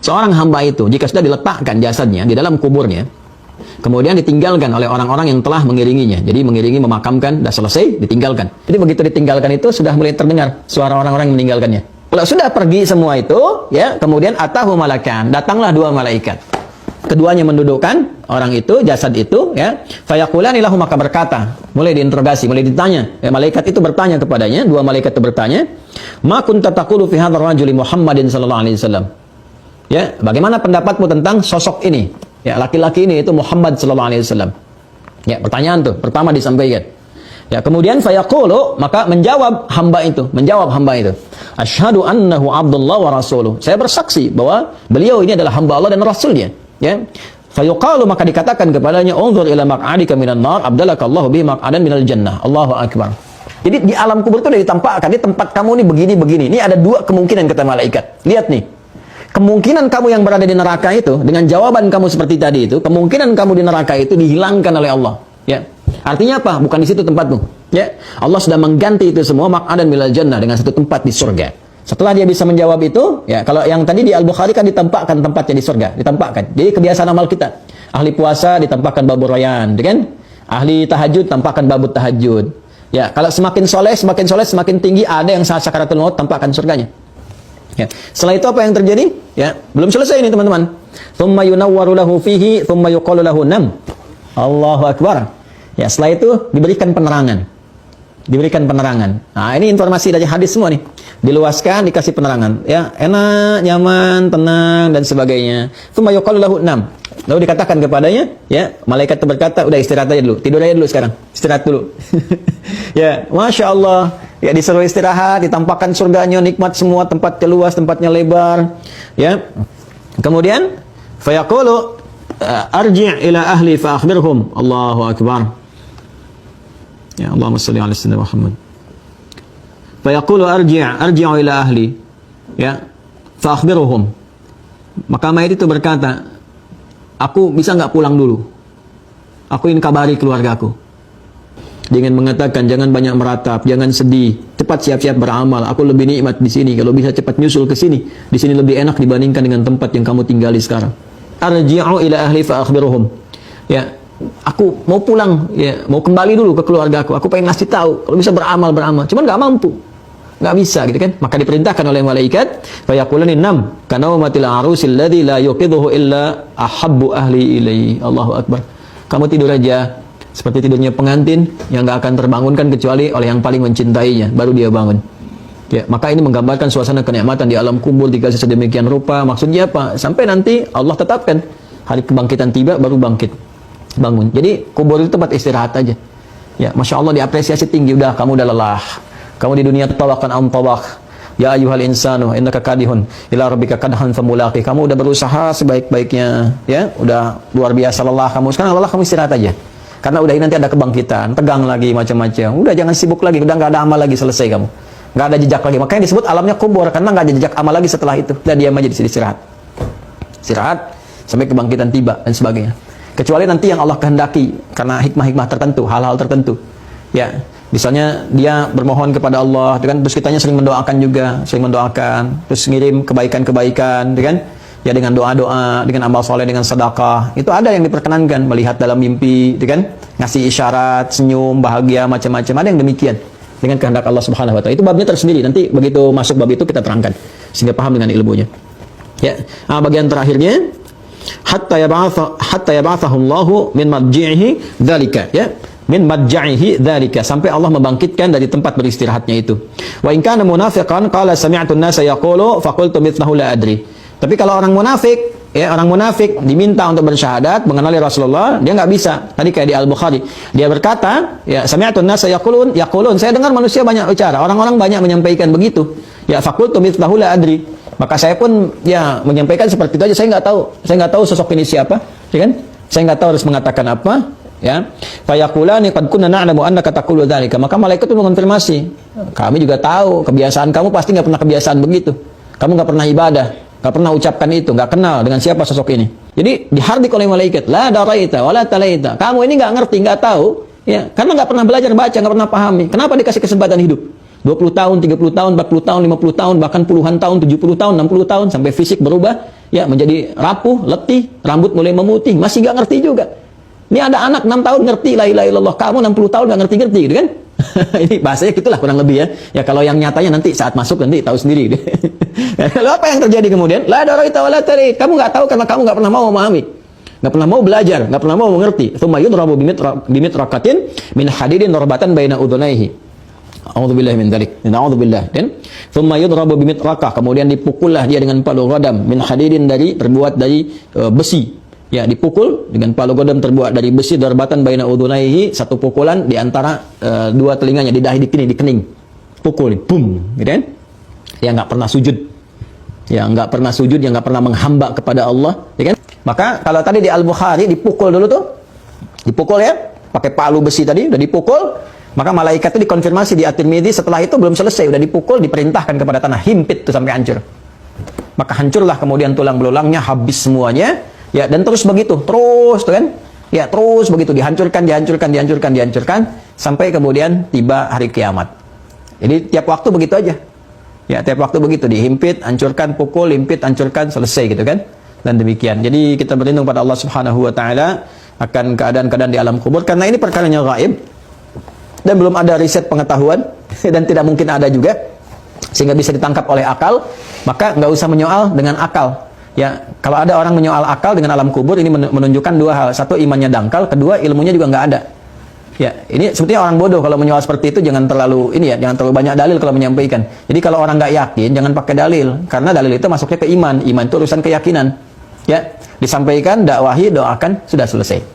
seorang hamba itu jika sudah diletakkan jasadnya di dalam kuburnya, kemudian ditinggalkan oleh orang-orang yang telah mengiringinya. Jadi mengiringi, memakamkan, sudah selesai, ditinggalkan. Jadi begitu ditinggalkan itu sudah mulai terdengar suara orang-orang yang meninggalkannya. Kalau sudah pergi semua itu, ya, kemudian atahu malakan, datanglah dua malaikat. Keduanya mendudukkan orang itu, jasad itu, ya. Fayaqulani lahu, maka berkata, mulai diinterogasi, mulai ditanya. Ya, malaikat itu bertanya kepadanya, dua malaikat itu bertanya, "Ma kunta taqulu fi hadzal rajuli Muhammadin sallallahu alaihi wasallam?" Ya, bagaimana pendapatmu tentang sosok ini? Ya, laki-laki ini itu Muhammad sallallahu alaihi wasallam. Ya, pertanyaan tuh pertama disampaikan. Ya, kemudian fayaqulu, maka menjawab hamba itu, asyhadu annahu abdullah wa rasuluh. Saya bersaksi bahwa beliau ini adalah hamba Allah dan rasulnya. Ya. Fayuqalu, maka dikatakan kepadanya, unzur ila maq'adika minan nar abdalakallahu bi maq'adan minal jannah. Allahu akbar. Jadi di alam kubur itu sudah ditampakkan, di tempat kamu ini begini. Ini ada dua kemungkinan kata malaikat. Lihat nih. Kemungkinan kamu yang berada di neraka itu, dengan jawaban kamu seperti tadi itu, kemungkinan kamu di neraka itu dihilangkan oleh Allah. Ya. Artinya apa? Bukan di situ tempatmu. Ya. Allah sudah mengganti itu semua maq'adan minal jannah dengan satu tempat di surga. Setelah dia bisa menjawab itu, ya, kalau yang tadi di Al-Bukhari kan ditampakkan tempatnya di surga, ditampakkan. Jadi kebiasaan amal kita. Ahli puasa ditampakkan babur rayyan, kan? Ahli tahajud tampakkan babut tahajud. Ya, kalau semakin soleh, semakin tinggi, ada yang saat sakaratul maut tampakkan surganya. Ya. Setelah itu apa yang terjadi? Ya, belum selesai ini teman-teman. Tsumma yunawwaru lahu fihi, tsumma yuqalu lahu nam. Allahu akbar. Ya, setelah itu diberikan penerangan. Nah, ini informasi dari hadis semua nih. Diluaskan, dikasih penerangan. Ya, enak, nyaman, tenang dan sebagainya. Tsumma yuqalu lahu nam. Lalu dikatakan kepadanya, ya, malaikat itu berkata, udah istirahat aja dulu, tidur aja dulu sekarang, istirahat dulu. Ya, masya Allah, ya, disuruh istirahat, ditampakkan surganya, nikmat semua, tempatnya luas, tempatnya lebar. Ya, kemudian, fayaqulu arji' ila ahli fa akhbirhum. Allahu akbar. Ya, Allahumma shalli ala sayyidina Muhammad. Fayaqulu arji'u ila ahli, ya, fa akhbirhum. Maka mayat itu berkata, aku bisa nggak pulang dulu? Aku ingin kabari keluargaku. Dengan mengatakan, jangan banyak meratap, jangan sedih, cepat siap-siap beramal. Aku lebih nikmat di sini. Kalau bisa cepat nyusul ke sini. Di sini lebih enak dibandingkan dengan tempat yang kamu tinggali sekarang. Arji'u ila ahli fa akhbirhum. Ya, aku mau pulang, ya, mau kembali dulu ke keluargaku. Aku pengen ngasih tahu, kalau bisa beramal. Cuman nggak mampu. Nggak bisa gitu kan, maka diperintahkan oleh malaikat fayaqulani nam kanaumatil arusil ladzi la yuqidhuhu illa ahabbu ahli ilaihi. Allahu akbar. Kamu tidur aja seperti tidurnya pengantin yang nggak akan terbangunkan kecuali oleh yang paling mencintainya, baru dia bangun. Ya, maka ini menggambarkan suasana kenikmatan di alam kubur dikasih sedemikian rupa. Maksudnya apa? Sampai nanti Allah tetapkan hari kebangkitan tiba baru bangun. Jadi kubur itu tempat istirahat aja. Ya, masya Allah, diapresiasi tinggi. Udah, kamu udah lelah. Kamu di dunia tawakan tawak. Ya ayyuhal insanu innaka kadihun ila rabbika kadhan famulaqi. Kamu udah berusaha sebaik-baiknya, ya, udah luar biasa lelah kamu. Sekarang lelah, kamu istirahat aja. Karena udah ini nanti ada kebangkitan, tegang lagi macam-macam. Udah, jangan sibuk lagi, udah nggak ada amal lagi, selesai kamu. Nggak ada jejak lagi. Makanya disebut alamnya kubur, karena nggak ada jejak amal lagi setelah itu. Udah, diam aja di sini, istirahat sampai kebangkitan tiba dan sebagainya. Kecuali nanti yang Allah kehendaki karena hikmah-hikmah tertentu, hal-hal tertentu. Ya, misalnya dia bermohon kepada Allah, terus kitanya sering mendoakan juga, terus ngirim kebaikan-kebaikan, ya, dengan doa-doa, dengan amal soleh, dengan sedekah. Itu ada yang diperkenankan, melihat dalam mimpi, ngasih isyarat, senyum, bahagia, macam-macam. Ada yang demikian dengan kehendak Allah Subhanahu wa taala. Itu babnya tersendiri. Nanti begitu masuk bab itu kita terangkan sehingga paham dengan ilmunya. Ya, bagian terakhirnya hatta yab'athahu Allahu min madji'ihi dzalika, ya, min madja'ihi dzalika, sampai Allah membangkitkan dari tempat beristirahatnya itu. Wa in kana munafiqan qala sami'tu an-nasa yaqulu fa qultu mithlahu la adri. Tapi kalau orang munafik, ya, orang munafik diminta untuk bersyahadat mengenali Rasulullah, dia nggak bisa. Tadi kayak di Al-Bukhari, dia berkata, ya, sami'tu an-nasa yaqulun, saya dengar manusia banyak bicara, orang-orang banyak menyampaikan begitu. Ya, fa qultu mithlahu la adri. Maka saya pun, ya, menyampaikan seperti itu aja. Saya nggak tahu sosok ini siapa, ya kan? Saya nggak tahu harus mengatakan apa, ya. Fayaqulani qad kunna na'lamu annaka taqulu dzalika. Maka malaikat itu mengonfirmasi, kami juga tahu kebiasaan kamu pasti nggak pernah kebiasaan begitu. Kamu nggak pernah ibadah, nggak pernah ucapkan itu, nggak kenal dengan siapa sosok ini. Jadi dihardik oleh malaikat, la daraita wala talaita. Kamu ini nggak ngerti, nggak tahu, ya, karena nggak pernah belajar baca, nggak pernah pahami. Kenapa dikasih kesempatan hidup? 20 tahun, 30 tahun, 40 tahun, 50 tahun, bahkan puluhan tahun, 70 tahun, 60 tahun, sampai fisik berubah, ya menjadi rapuh, letih, rambut mulai memutih, masih nggak ngerti juga. Ini ada anak 6 tahun ngerti la ilaha illallah, kamu 60 tahun nggak ngerti-ngerti gitu kan? Ini bahasanya gitulah kurang lebih ya. Ya kalau yang nyatanya nanti saat masuk nanti tahu sendiri. Lalu apa yang terjadi kemudian? La daraita wala tarid. Kamu nggak tahu karena kamu nggak pernah mau memahami. Nggak pernah mau belajar, nggak pernah mau mengerti. Tsumma yudrabu bimitraqatin min hadidin darbatan baina udhunaihi. A'udzubillahi min dzalik. Na'udzubillah. Dan tsumma yudrabu bimitraqah, kemudian dipukullah dia dengan palu ghadam min hadidin terbuat dari besi. Ya, dipukul dengan palu ghadam terbuat dari besi darbatan baina udhunaihi, satu pukulan di antara dua telinganya, di dahi, di kening. Pukul, boom, gitu kan? Yang nggak pernah sujud. Yang nggak pernah sujud, yang nggak pernah menghamba kepada Allah, ya kan? Maka kalau tadi di Al-Bukhari dipukul dulu tuh. Dipukul ya, pakai palu besi tadi udah dipukul. Maka malaikat itu dikonfirmasi di At-Tirmidzi, setelah itu belum selesai, udah dipukul, diperintahkan kepada tanah, himpit tuh sampai hancur. Maka hancurlah kemudian tulang belulangnya, habis semuanya. Ya, dan terus begitu, terus tuh kan? Ya, terus begitu dihancurkan sampai kemudian tiba hari kiamat. Jadi tiap waktu begitu aja. Ya, tiap waktu begitu, dihimpit, hancurkan, pukul, himpit, hancurkan, selesai gitu kan? Dan demikian. Jadi kita berlindung pada Allah Subhanahu wa taala akan keadaan-keadaan di alam kubur karena ini perkaranya gaib dan belum ada riset pengetahuan dan tidak mungkin ada juga sehingga bisa ditangkap oleh akal. Maka nggak usah menyoal dengan akal. Ya, kalau ada orang menyoal akal dengan alam kubur, ini menunjukkan dua hal. Satu, imannya dangkal, kedua, ilmunya juga nggak ada. Ya, ini sebetulnya orang bodoh kalau menyoal seperti itu, jangan terlalu jangan terlalu banyak dalil kalau menyampaikan. Jadi kalau orang nggak yakin, jangan pakai dalil, karena dalil itu masuknya ke iman. Iman itu urusan keyakinan. Ya, disampaikan, dakwahi, doakan, sudah selesai.